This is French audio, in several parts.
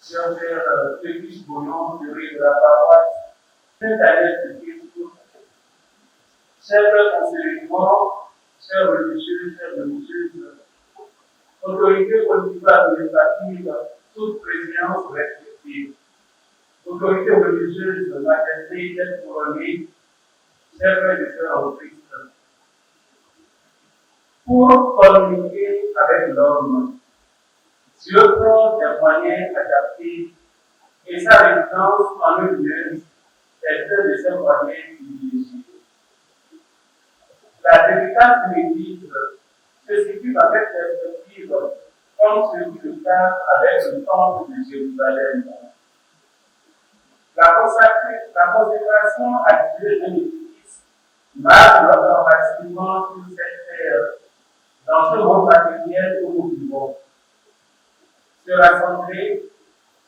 Cher frère Félix Bouillon, curé de la paroisse, Saint-Agnès de Christ, chers frères conseillers, chers religieux, chers religieuses, autorités politiques administratives, toutes présidences respectives, autorités religieuses, majesté, tête couronnée, chers frères et sœurs en Christ, pour communiquer avec l'homme, Dieu prend des moyens adaptés et sa résidence en eux-mêmes est un de ses moyens privilégiés. La dédicace médique se situe dans cette perspective comme ce fut le cas avec le temple de Jérusalem. La consécration à Dieu d'un édifice marque notre enracinement sur cette terre, dans ce monde matériel où nous vivons. Se rassembler,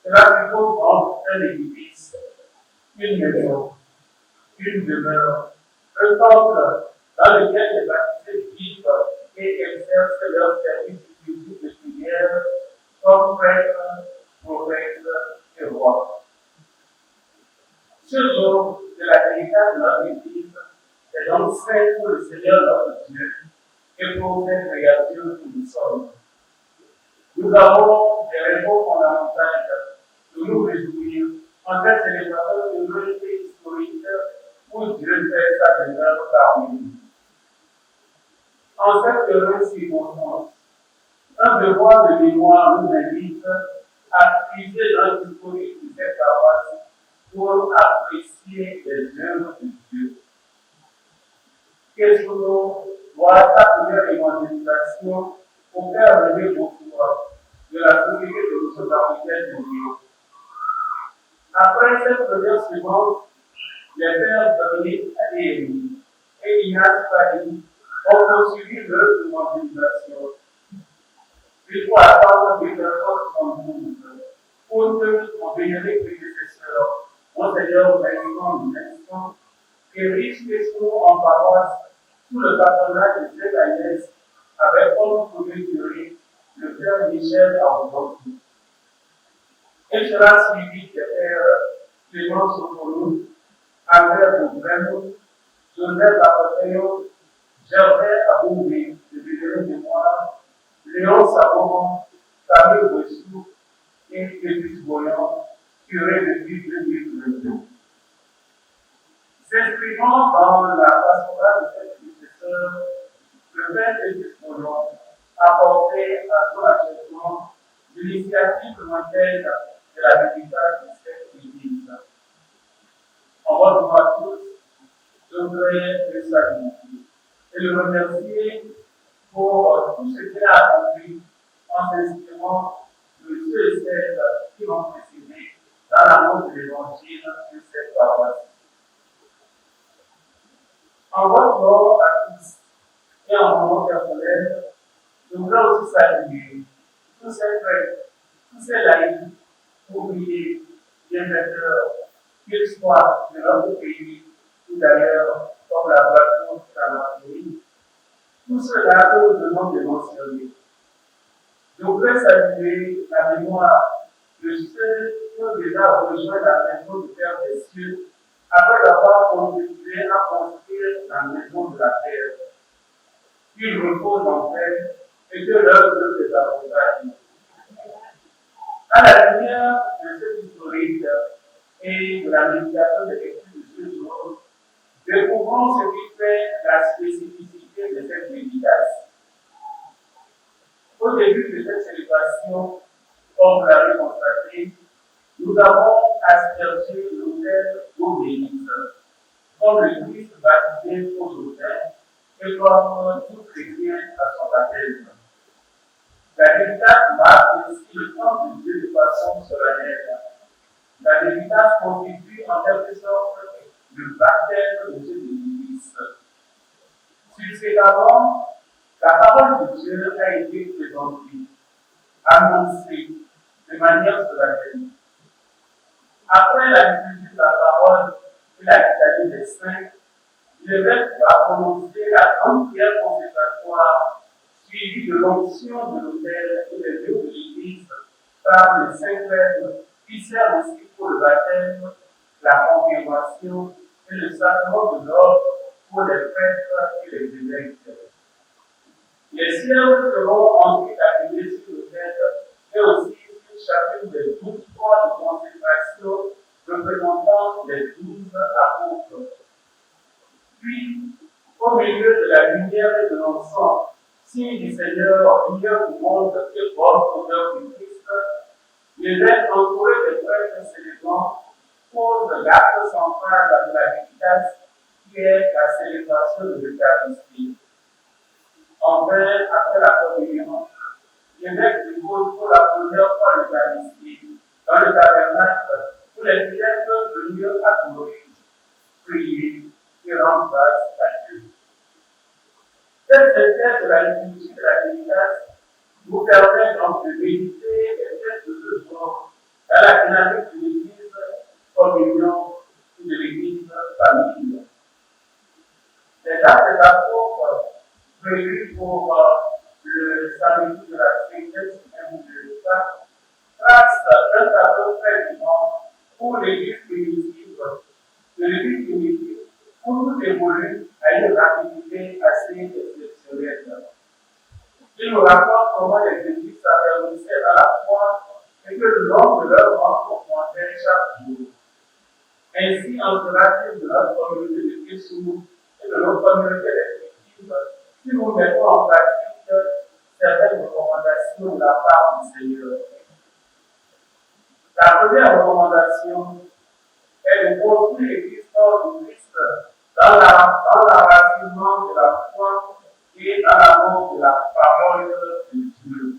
cela suppose rendre un édifice, une maison, une demeure, un temple dans lequel les baptisés vivent et exercent leur service public de prière comme prêtres, prophètes et rois. Ce jour de la dédicace de notre Église est donc fait pour le Seigneur notre Dieu et pour cette créature que nous sommes. Nous avons des raisons fondamentales de nous réjouir en cette célébration de l'unité historique où Dieu fait sa demeure parmi nous. En cette heureuse circonstance, un devoir de mémoire nous invite à puiser dans l'historique de cette paroisse pour apprécier les œuvres de Dieu. Questionnons voir sa première évangélisation pour faire lever vos foi de la société de notre paritaire de Dieu. Après cette première seconde, les pères Dominique Adéhémy et Ignace Fadi ont poursuivi leur évangélisation. Il faut attendre 1972 pour que mon vénéré prédécesseur, Monseigneur Vincent Vincent, et riche question en paroisse sous le patronat de Saint-Agnès, avec comme premier curé le père Michel Arnaud. Il sera suivi des pères Clément Sofonou, Albert Boubremou, Joseph Apothéo, Gervais Aboumé, le vénéré mémoire, Léon Sabon, Camille Bouessou et Félix Boyan, curé depuis 2022. S'inscrivant dans la pastorale de cette successeur, le père Félix Boyan a porté à son achèvement l'initiative lointaine de la dédicace de cette église. En votre nom à tous, je voudrais le saluer et le remercier pour tout ce qu'il a accompli en s'inscrivant de ceux et celles qui l'ont précédé dans l'amour de l'évangile sur cette paroisse. En votre nom à tous et en mon nom personnel, je voudrais aussi saluer tous ces frères, tous ces laïcs, ouvriers, bienfaiteurs, qu'ils soient de notre pays ou d'ailleurs, comme la Guadeloupe, la Martinique, tout cela que nous venons de mentionner. Je voudrais saluer la mémoire de ceux qui ont déjà rejoint la maison du Père des cieux après avoir contribué à construire la maison de la terre. Qu'ils reposent en paix et que leur Dieu les accompagne. À la lumière de cet historique et de la méditation de l'étude de ce jour, découvrons ce qui fait la spécificité de cette dédicace. Au début de cette célébration, comme vous l'avez constaté, nous avons aspergé l'autel d'eau bénite, comme le Christ baptisé aux autels et comme tout chrétien à son baptême. La dédicace marque aussi le temps de Dieu de façon solennelle. La dédicace constitue en quelque sorte le baptême de Dieu de l'Église. Succédemment, la parole de Dieu a été présentée, annoncée de manière solennelle. Après la liturgie de la parole et la litanie des saints, l'évêque va prononcer la grande prière consécratoire, suivie de l'onction de l'autel et des lieux de l'Église par les saints prêtres qui sert aussi pour le baptême, la confirmation et le sacrement de l'ordre pour les prêtres et les évêques. Les cierges seront ensuite appuyés sur le tête et aussi sur chacune des 12 fois de consécration représentant les 12 apôtres. Puis, au milieu de la lumière et de l'encens, signe du Seigneur, lumière du monde et bonne odeur du Christ, l'évêque entouré des prêtres célébrants pose l'acte central de la méditation qui est la célébration de l'Eucharistie. Enfin, après la communion, l'évêque dépose pour la première fois l'Eucharistie dans le tabernacle où les fidèles peuvent venir adorer, prier et rendre grâce à Dieu. Cette synthèse de la liturgie de la méditation nous permet donc de méditer les textes de ce jour dans la dynamique de l'Église communion et de l'Église famille. Les actes des apôtres prévus pour le samedi de la 5e semaine de Pâques tracent un tableau très vivant pour l'Église primitive. De l'Église primitive, où tout évolue à une rapidité assez exceptionnelle. Il nous raconte comment les églises s'affermissaient à la foi et que le nombre de leurs membres augmentait chaque jour. Ainsi, en sera-t-il de notre communauté de Christ et de notre communauté respective si nous mettons en pratique certaines recommandations de la part du Seigneur. La première recommandation est de construire l'Église hors du Christ dans l'enracinement de la foi et dans l'amour de la parole de Dieu.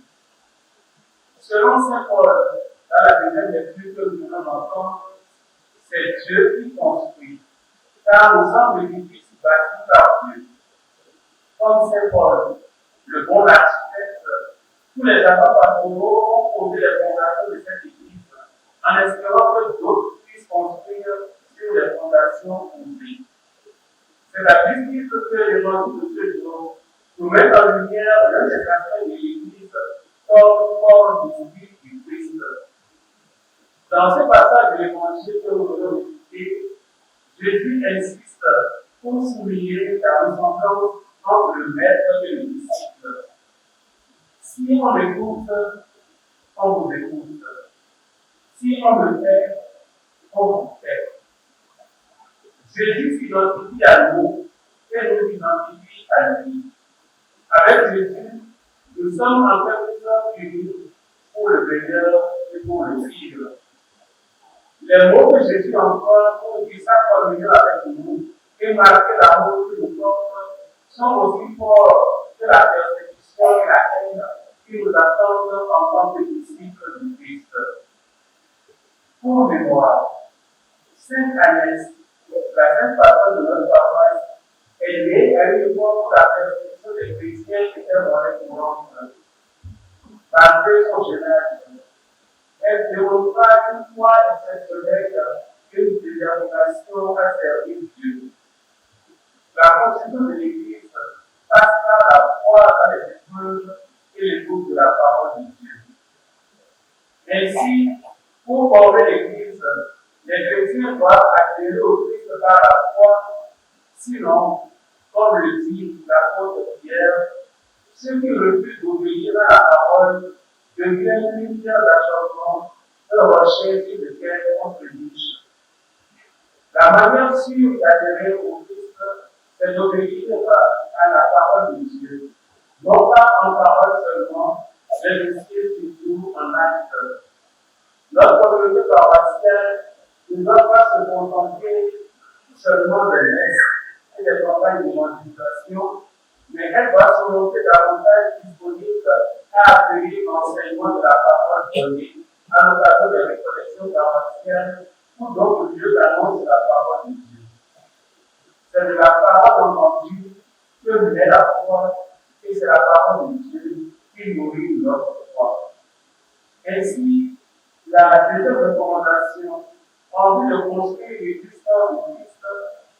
Selon saint Paul, dans la deuxième lecture que nous venons d'entendre, c'est Dieu qui construit, car nous sommes l'édifice bâti par Dieu. Comme saint Paul, le bon architecte, tous les agents pastoraux ont posé les fondations de cette église en espérant que d'autres puissent construire sur les fondations posées. C'est la justice que l'évangile de ce jour nous met en lumière l'un des aspects de l'Église comme corps visible du Christ. Dans ce passage de l'évangile que nous venons d'écouter, Jésus insiste pour souligner la ressemblance entre le maître et le disciple. Si on l'écoute, on vous écoute. Si on le fait, on vous fait. Jésus s'identifie à nous et nous identifie à lui. Avec Jésus, nous sommes en quelque sorte unis pour le meilleur et pour le pire. Les mots que Jésus emploie pour dire sa communion avec nous et marquer l'amour que nous portons sont aussi forts que la persécution et la haine qui nous attendent en tant que disciples du Christ. Pour mémoire, Sainte Agnès, la sainte patronne de notre paroisse, est née à une époque où la persécution des chrétiens était monnaie courante. Malgré son jeune âge, elle démontra une foi exceptionnelle et une détermination à servir Dieu. La constitution de l'Église passe par la foi dans les épreuves et l'écoute de la parole de Dieu. Ainsi, pour former l'Église, les chrétiens doivent adhérer au Christ par la foi, sinon, comme le dit l'apôtre Pierre, ceux qui refusent d'obéir à la parole deviennent une pierre d'achoppement, un rocher sur lequel on se niche. La manière sûre d'adhérer au Christ, c'est d'obéir à la parole de Dieu, non pas en parole seulement, mais aussi surtout en acte. Notre communauté paroissiale ne doit pas se contenter seulement des messes et des campagnes d'évangélisation, mais elle doit se montrer davantage disponible à accueillir l'enseignement de la parole donnée à l'occasion des récollections paroissiales ou d'autres lieux d'annonce de la parole de Dieu. C'est de la parole entendue que naît la foi et c'est la parole de Dieu qui nourrit notre foi. Ainsi, la deuxième recommandation en vue de construire l'Église hors du Christ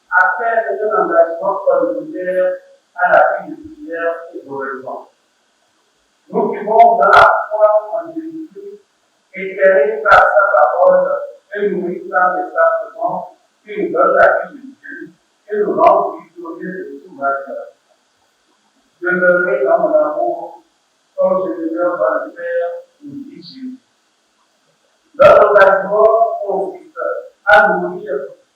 appelle un engagement communautaire à la vie de prière et d'oraison. Nous vivons dans la foi en Jésus, éclairés par sa parole dans les sacrements qui nous donne la vie de Dieu et nous rend victorieux de tout malheur. Demeurez dans mon amour, comme je demeure dans le Père, nous dit Jésus. Notre engagement consiste à nourrir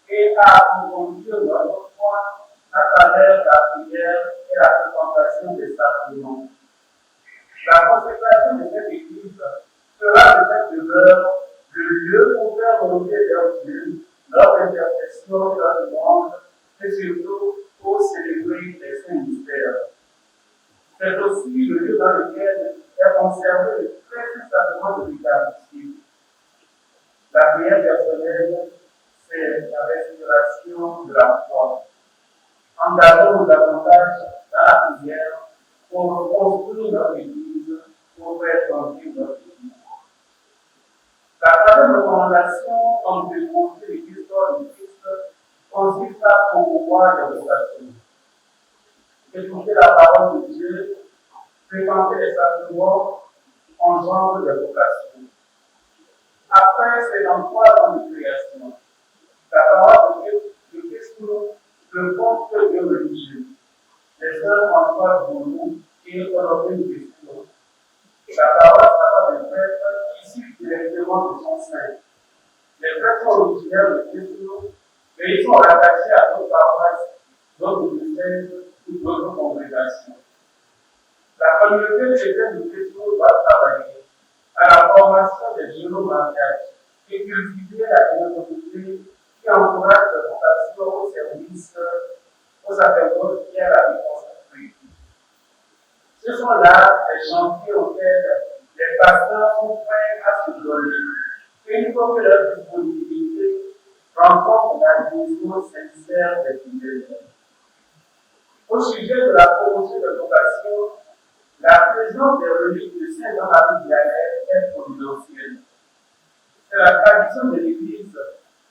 et à approfondir notre foi à travers la prière et la présentation des sacrements. La consécration de cette Église sera de cette demeure le lieu pour faire monter leur Dieu, leur intercession, leur demande, et surtout pour célébrer les saints mystères. C'est aussi le lieu dans lequel est conservé le précieux sacrement de l'Eucharistie. La prière personnelle, c'est la respiration de la foi. Engageons-nous davantage dans la prière pour construire notre Église, pour faire grandir notre Église. La troisième recommandation, comme je l'ai montré l'histoire du Christ, consiste à promouvoir les vocations. Écouter la parole de Dieu, fréquenter les sacrements, engendre les vocations. Après, c'est l'emploi dans les créations. La parole de Christ ne compte que Dieu religieux. Les sœurs François Bourou et Honoré Christo. La parole sera des prêtres issus directement de son sein. Les prêtres sont originaires de Christo, mais ils sont rattachés à d'autres paroisses, d'autres diocèses ou d'autres congrégations. La communauté chrétienne de Christo doit travailler à la formation des jeunes mariages et cultiver la générosité qui encourage la vocation au service aux sacerdotes et à la vie consacrée. Ce sont là les chantiers auxquels les pasteurs sont prêts à se donner. Et il faut que leur disponibilité rencontre l'adhésion sincère des fidèles. Au sujet de la promotion de vocation, la présence des reliques de Saint Jean-Marie Vianney est providentielle. C'est la tradition de l'Église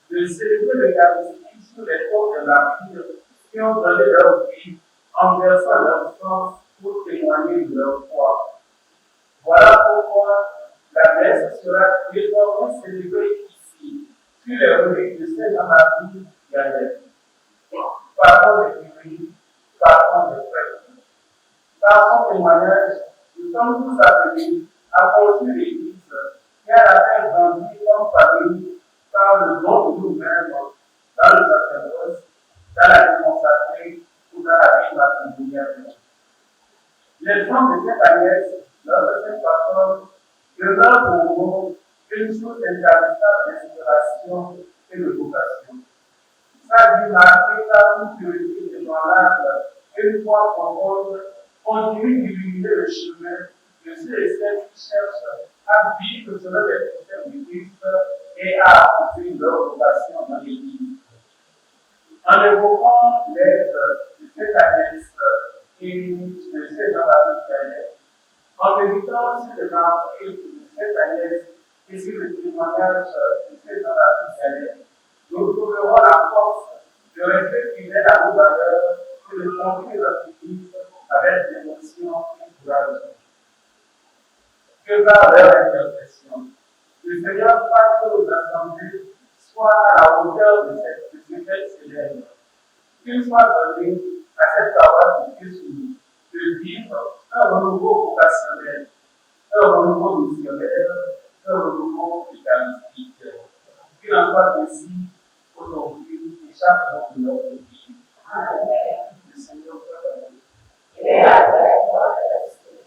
de célébrer l'Eucharistie sous les portes de l'Empire qui ont donné leur vie en versant leur sang pour témoigner de leur foi. Voilà pourquoi la messe sera désormais célébrée ici, sur les reliques de Saint Jean-Marie Vianney. Parlons des curés, parlons des prêtres. Par son témoignage, nous sommes tous appelés à construire l'Église et à la faire grandir comme famille par le don de nous-mêmes dans le sacerdoce, dans la vie consacrée ou dans la vie matrimoniale. L'exemple de cette Agnès, notre sainte patronne, demeure pour nous une source intarissable d'inspiration et de vocation. Sa vie marquée par une purité dévoilable et une foi profonde continue d'illuminer le chemin de ceux et celles qui cherchent à vivre selon les préceptes du Christ et à accomplir leur vocation dans l'Église. En évoquant l'aide de cette Agnès et de cette Jean-Marie Vianney, en méditant sur le marqué de cette Agnès et sur le témoignage de cette Jean-Marie Vianney, nous trouverons la force de rester fidèles à nos valeurs et de construire notre Église avec dévotion et courage. Que par leur intercession, le Seigneur fasse que nos assemblées soient à la hauteur de cette fête célèbre. Qu'il soit donné à cette parole de Christ de vivre un renouveau vocationnel, un renouveau missionnaire, un renouveau eucharistique. Qu'il en soit ainsi aujourd'hui et chaque jour de notre vie. Amen. Le Seigneur soit avec nous. Et avec votre esprit.